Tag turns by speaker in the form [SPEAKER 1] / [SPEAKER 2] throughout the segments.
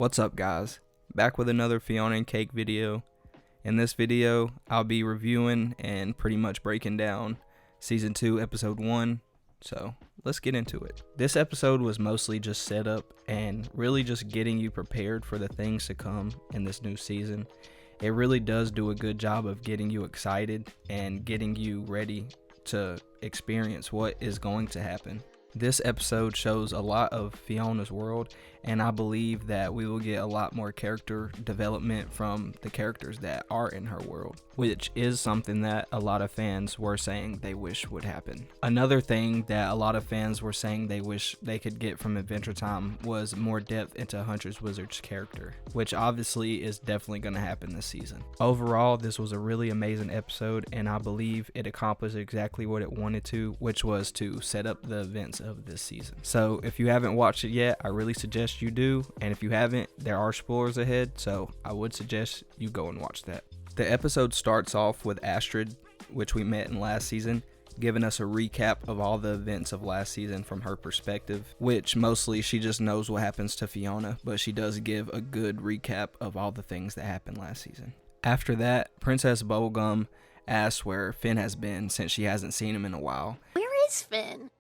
[SPEAKER 1] What's up, guys? Back with another Fionna and Cake video. In this video, I'll be reviewing and pretty much breaking down Season 2, Episode 1. So, let's get into it. This episode was mostly just set up and really just getting you prepared for the things to come in this new season. It really does do a good job of getting you excited and getting you ready to experience what is going to happen. This episode shows a lot of Fionna's world, and I believe that we will get a lot more character development from the characters that are in her world, which is something that a lot of fans were saying they wish would happen. Another thing that a lot of fans were saying they wish they could get from Adventure Time was more depth into Huntress Wizard's character, which obviously is definitely going to happen this season. Overall, this was a really amazing episode, and I believe it accomplished exactly what it wanted to, which was to set up the events of this season. So if you haven't watched it yet, I really suggest you do, and if you haven't, there are spoilers ahead, so I would suggest you go and watch that. The episode starts off with Astrid, which we met in last season, giving us a recap of all the events of last season from her perspective, which mostly she just knows what happens to Fionna, but she does give a good recap of all the things that happened last season. After that, Princess Bubblegum asks where Finn has been since she hasn't seen him in a while.
[SPEAKER 2] Where is Finn?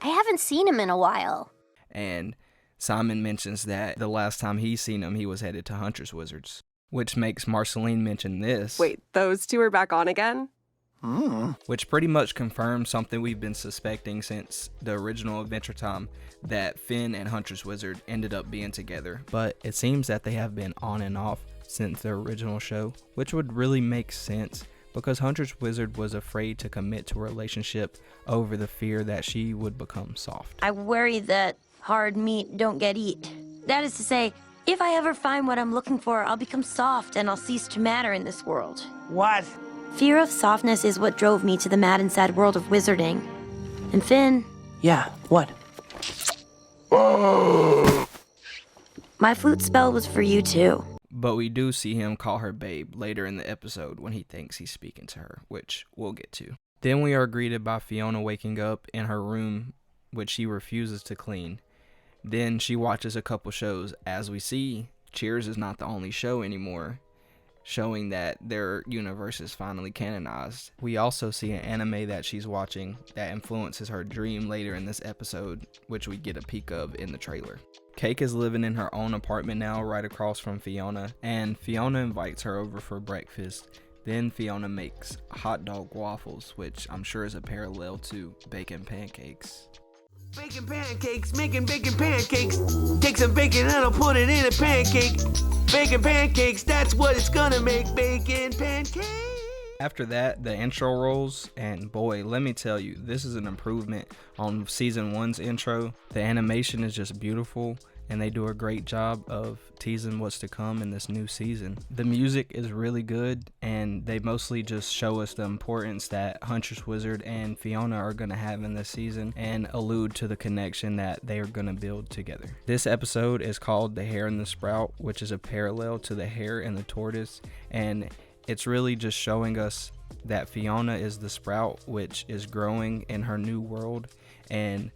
[SPEAKER 2] I haven't seen him in a while.
[SPEAKER 1] And Simon mentions that the last time he's seen him, he was headed to Huntress Wizards, which makes Marceline mention this.
[SPEAKER 3] Wait, those two are back on again?
[SPEAKER 1] Which pretty much confirms something we've been suspecting since the original Adventure Time, that Finn and Huntress Wizard ended up being together. But it seems that they have been on and off since the original show, which would really make sense because Huntress Wizard was afraid to commit to a relationship over the fear that she would become soft.
[SPEAKER 4] I worry that hard meat don't get eat. That is to say, if I ever find what I'm looking for, I'll become soft and I'll cease to matter in this world.
[SPEAKER 5] What?
[SPEAKER 4] Fear of softness is what drove me to the mad and sad world of wizarding. And Finn...
[SPEAKER 5] Yeah, what?
[SPEAKER 4] My flute spell was for you too.
[SPEAKER 1] But we do see him call her babe later in the episode when he thinks he's speaking to her, which we'll get to. Then we are greeted by Fionna waking up in her room, which she refuses to clean. Then she watches a couple shows. As we see, Cheers is not the only show anymore, showing that their universe is finally canonized. We also see an anime that she's watching that influences her dream later in this episode, which we get a peek of in the trailer. Cake is living in her own apartment now right across from Fionna, and Fionna invites her over for breakfast. Then Fionna makes hot dog waffles, which I'm sure is a parallel to bacon pancakes.
[SPEAKER 6] Bacon pancakes, making bacon pancakes. Take some bacon and I'll put it in a pancake. Bacon pancakes, that's what it's gonna make. Bacon pancakes.
[SPEAKER 1] After that, the intro rolls, and boy, let me tell you, this is an improvement on Season 1's intro. The animation is just beautiful, and they do a great job of teasing what's to come in this new season. The music is really good, and they mostly just show us the importance that Huntress Wizard and Fionna are going to have in this season and allude to the connection that they are going to build together. This episode is called The Hare and the Sprout, which is a parallel to the hare and the tortoise, and it's really just showing us that Fionna is the sprout, which is growing in her new world, and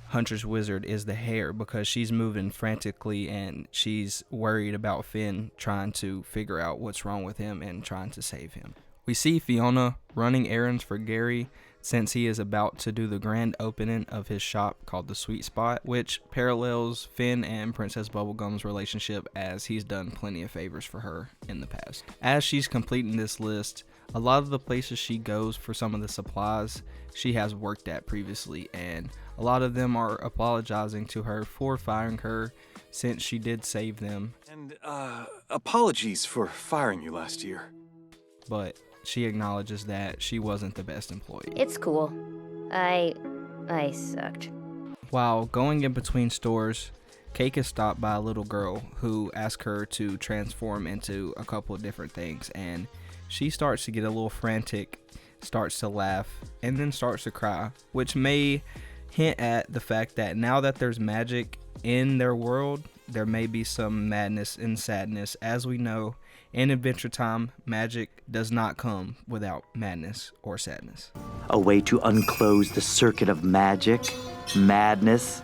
[SPEAKER 1] Huntress Wizard is the hare because she's moving frantically and she's worried about Finn trying to figure out what's wrong with him and trying to save him. We see Fionna running errands for Gary since he is about to do the grand opening of his shop called the Sweet Spot, which parallels Finn and Princess Bubblegum's relationship as he's done plenty of favors for her in the past. As she's completing this list, a lot of the places she goes for some of the supplies she has worked at previously, and a lot of them are apologizing to her for firing her since she did save them.
[SPEAKER 7] And, apologies for firing you last year.
[SPEAKER 1] But she acknowledges that she wasn't the best employee.
[SPEAKER 2] It's cool. I sucked.
[SPEAKER 1] While going in between stores, Cake is stopped by a little girl who asks her to transform into a couple of different things, and she starts to get a little frantic, starts to laugh, and then starts to cry, which may hint at the fact that now that there's magic in their world, there may be some madness and sadness. As we know, in Adventure Time, magic does not come without madness or sadness.
[SPEAKER 5] A way to unclose the circuit of magic, madness,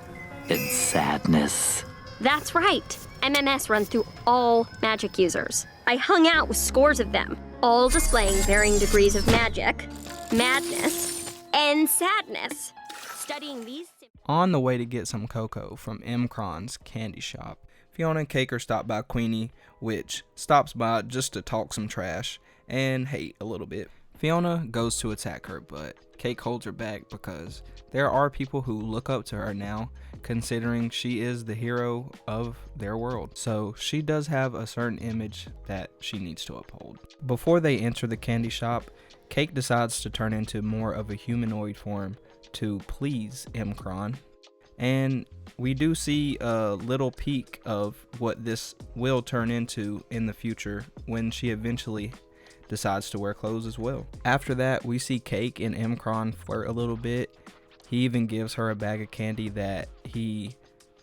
[SPEAKER 5] and sadness.
[SPEAKER 2] That's right.
[SPEAKER 8] MMS runs through all magic users. I hung out with scores of them, all displaying varying degrees of magic, madness, and sadness. Studying these...
[SPEAKER 1] On the way to get some cocoa from Ep1's candy shop, Fionna and Cake are stopped by Queenie, which stops by just to talk some trash and hate a little bit. Fionna goes to attack her, but Cake holds her back because there are people who look up to her now, considering she is the hero of their world. So she does have a certain image that she needs to uphold. Before they enter the candy shop, Cake decides to turn into more of a humanoid form to please Ep1. And we do see a little peek of what this will turn into in the future when she eventually decides to wear clothes as well. After that, we see Cake and Ep1 flirt a little bit. He even gives her a bag of candy that he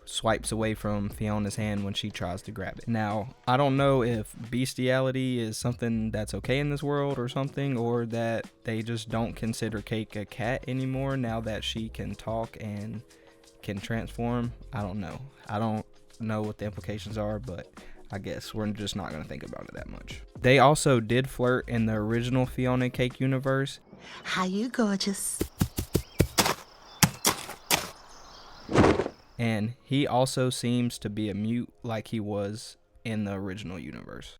[SPEAKER 1] swipes away from Fionna's hand when she tries to grab it. Now, I don't know if bestiality is something that's okay in this world or something, or that they just don't consider Cake a cat anymore now that she can talk and can transform. I don't know. I don't know what the implications are, but I guess we're just not going to think about it that much. They also did flirt in the original Fionna and Cake universe.
[SPEAKER 9] How you gorgeous?
[SPEAKER 1] And he also seems to be a mute like he was in the original universe.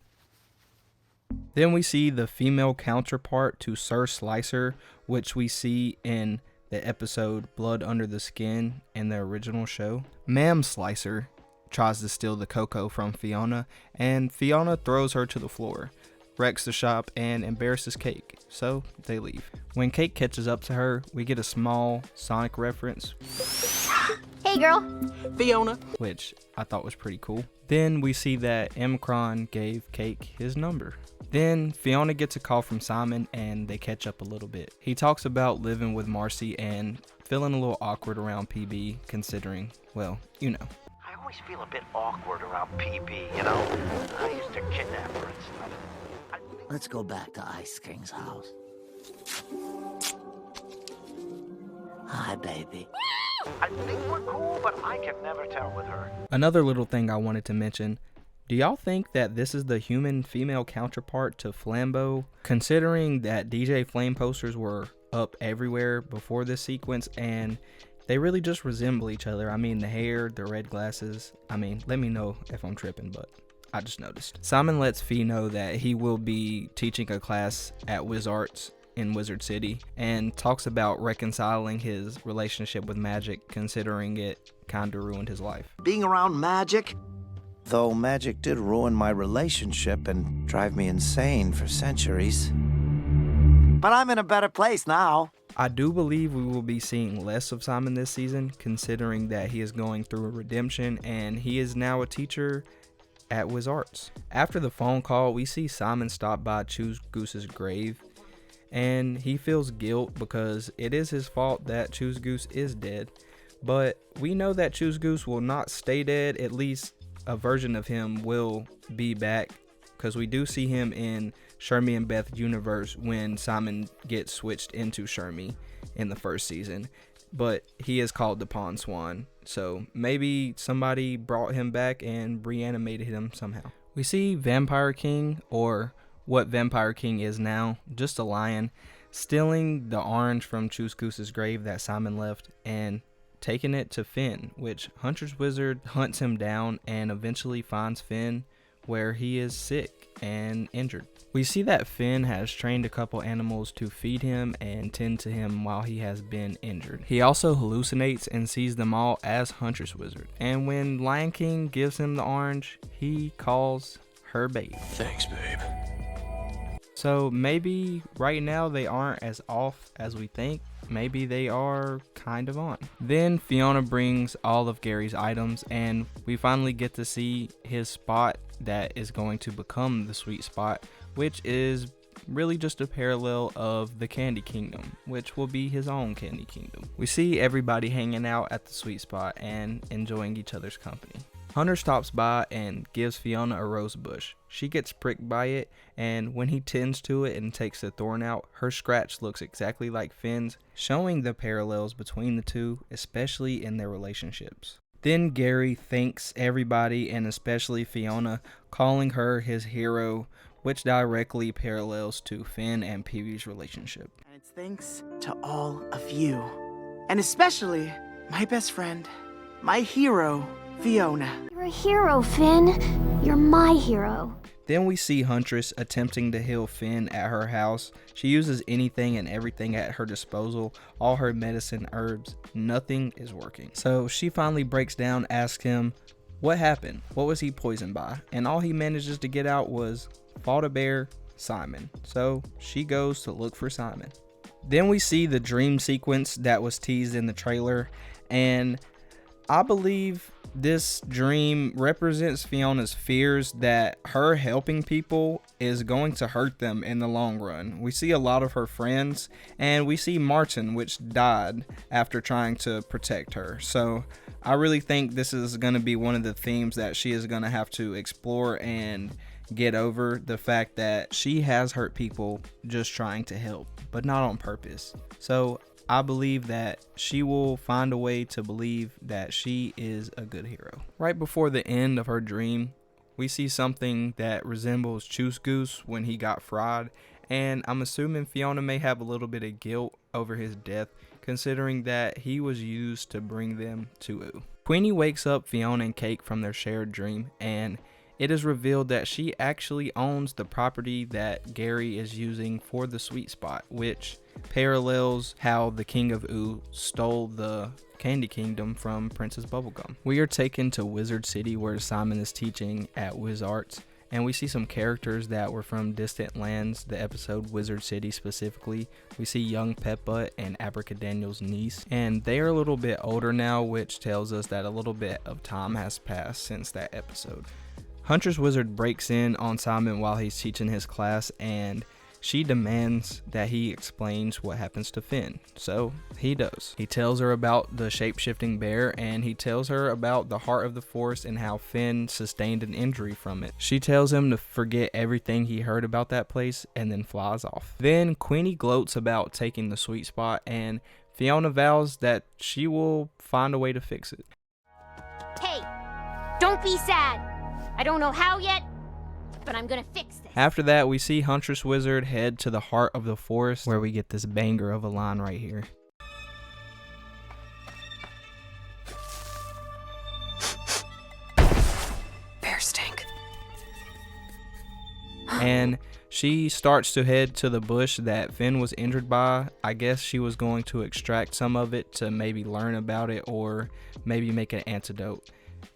[SPEAKER 1] Then we see the female counterpart to Sir Slicer, which we see in the episode Blood Under the Skin in the original show. Ma'am Slicer tries to steal the cocoa from Fionna, and Fionna throws her to the floor, wrecks the shop, and embarrasses Cake, so they leave. When Cake catches up to her, we get a small Sonic reference.
[SPEAKER 2] Hey, girl.
[SPEAKER 6] Fionna.
[SPEAKER 1] Which I thought was pretty cool. Then we see that Ep1 gave Cake his number. Then Fionna gets a call from Simon and they catch up a little bit. He talks about living with Marcy and feeling a little awkward around PB, considering, well, you know.
[SPEAKER 10] I always feel a bit awkward around PB, you know? I used to kidnap her and stuff.
[SPEAKER 9] Let's go back to Ice King's house. Hi, baby.
[SPEAKER 10] I think we're cool, but I can never tell with her.
[SPEAKER 1] Another little thing I wanted to mention. Do y'all think that this is the human female counterpart to Flambeau? Considering that DJ Flame posters were up everywhere before this sequence and they really just resemble each other. I mean, the hair, the red glasses. I mean, let me know if I'm tripping, but I just noticed. Simon lets Fee know that he will be teaching a class at WizArts in Wizard City and talks about reconciling his relationship with magic, considering it kind of ruined his life.
[SPEAKER 10] Being around magic?
[SPEAKER 11] Though magic did ruin my relationship and drive me insane for centuries.
[SPEAKER 10] But I'm in a better place now.
[SPEAKER 1] I do believe we will be seeing less of Simon this season, considering that he is going through a redemption and he is now a teacher at WizArts. After the phone call, we see Simon stop by Choose Goose's grave, and he feels guilt because it is his fault that Choose Goose is dead. But we know that Choose Goose will not stay dead. At least a version of him will be back, because we do see him in Shermie and Beth universe when Simon gets switched into Shermie in the first season. But he is called the Pond Swan, so maybe somebody brought him back and reanimated him somehow. We see Vampire King, or what Vampire King is now, just a lion, stealing the orange from Choose Goose's grave that Simon left and taking it to Finn, which Hunter's Wizard hunts him down and eventually finds Finn where he is sick and injured. We see that Finn has trained a couple animals to feed him and tend to him while he has been injured. He also hallucinates and sees them all as Hunter's Wizard, and when Lion King gives him the orange, he calls her babe.
[SPEAKER 7] Thanks, babe.
[SPEAKER 1] So maybe right now they aren't as off as we think. Maybe they are kind of on. Then Fionna brings all of Gary's items and we finally get to see his spot that is going to become the sweet spot, which is really just a parallel of the Candy Kingdom, which will be his own Candy Kingdom. We see everybody hanging out at the sweet spot and enjoying each other's company. Hunter stops by and gives Fionna a rose bush. She gets pricked by it, and when he tends to it and takes the thorn out, her scratch looks exactly like Finn's, showing the parallels between the two, especially in their relationships. Then Gary thanks everybody and especially Fionna, calling her his hero, which directly parallels to Finn and Peewee's relationship.
[SPEAKER 12] And it's thanks to all of you. And especially my best friend, my hero, Fionna.
[SPEAKER 2] You're a hero, Finn. You're my hero.
[SPEAKER 1] Then we see Huntress attempting to heal Finn at her house. She uses anything and everything at her disposal, all her medicine, herbs, nothing is working. So she finally breaks down, asks him, what happened? What was he poisoned by? And all he manages to get out was, fought a bear, Simon. So she goes to look for Simon. Then we see the dream sequence that was teased in the trailer, and I believe this dream represents Fionna's fears that her helping people is going to hurt them in the long run. We see a lot of her friends, and we see Martin, which died after trying to protect her. So I really think this is going to be one of the themes that she is going to have to explore and get over, the fact that she has hurt people just trying to help, but not on purpose. So I believe that she will find a way to believe that she is a good hero. Right before the end of her dream, we see something that resembles Choose Goose when he got fried, and I'm assuming Fionna may have a little bit of guilt over his death, considering that he was used to bring them to U. Queenie wakes up Fionna and Cake from their shared dream, and it is revealed that she actually owns the property that Gary is using for the sweet spot, which parallels how the King of U stole the Candy Kingdom from Princess Bubblegum. We are taken to Wizard City where Simon is teaching at WizArts, and we see some characters that were from distant lands, the episode Wizard City specifically. We see young Peppa and Abracadaniel's niece, and they are a little bit older now, which tells us that a little bit of time has passed since that episode. Huntress Wizard breaks in on Simon while he's teaching his class, and she demands that he explains what happens to Finn. So he does. He tells her about the shape-shifting bear, and he tells her about the heart of the forest and how Finn sustained an injury from it. She tells him to forget everything he heard about that place and then flies off. Then Queenie gloats about taking the sweet spot, and Fionna vows that she will find a way to fix it.
[SPEAKER 2] Hey, don't be sad. I don't know how yet, but I'm gonna fix this.
[SPEAKER 1] After that, we see Huntress Wizard head to the heart of the forest, where we get this banger of a line right here.
[SPEAKER 3] Bear stink.
[SPEAKER 1] And she starts to head to the bush that Finn was injured by. I guess she was going to extract some of it to maybe learn about it or maybe make an antidote.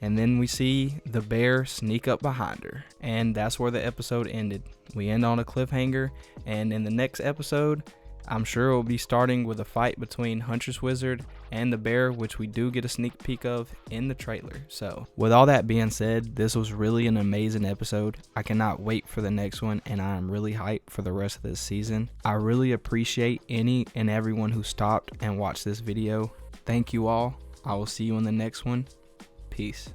[SPEAKER 1] And then we see the bear sneak up behind her. And that's where the episode ended. We end on a cliffhanger, and in the next episode, I'm sure we'll be starting with a fight between Huntress Wizard and the bear, which we do get a sneak peek of in the trailer. So with all that being said, this was really an amazing episode. I cannot wait for the next one, and I am really hyped for the rest of this season. I really appreciate any and everyone who stopped and watched this video. Thank you all. I will see you in the next one. Peace.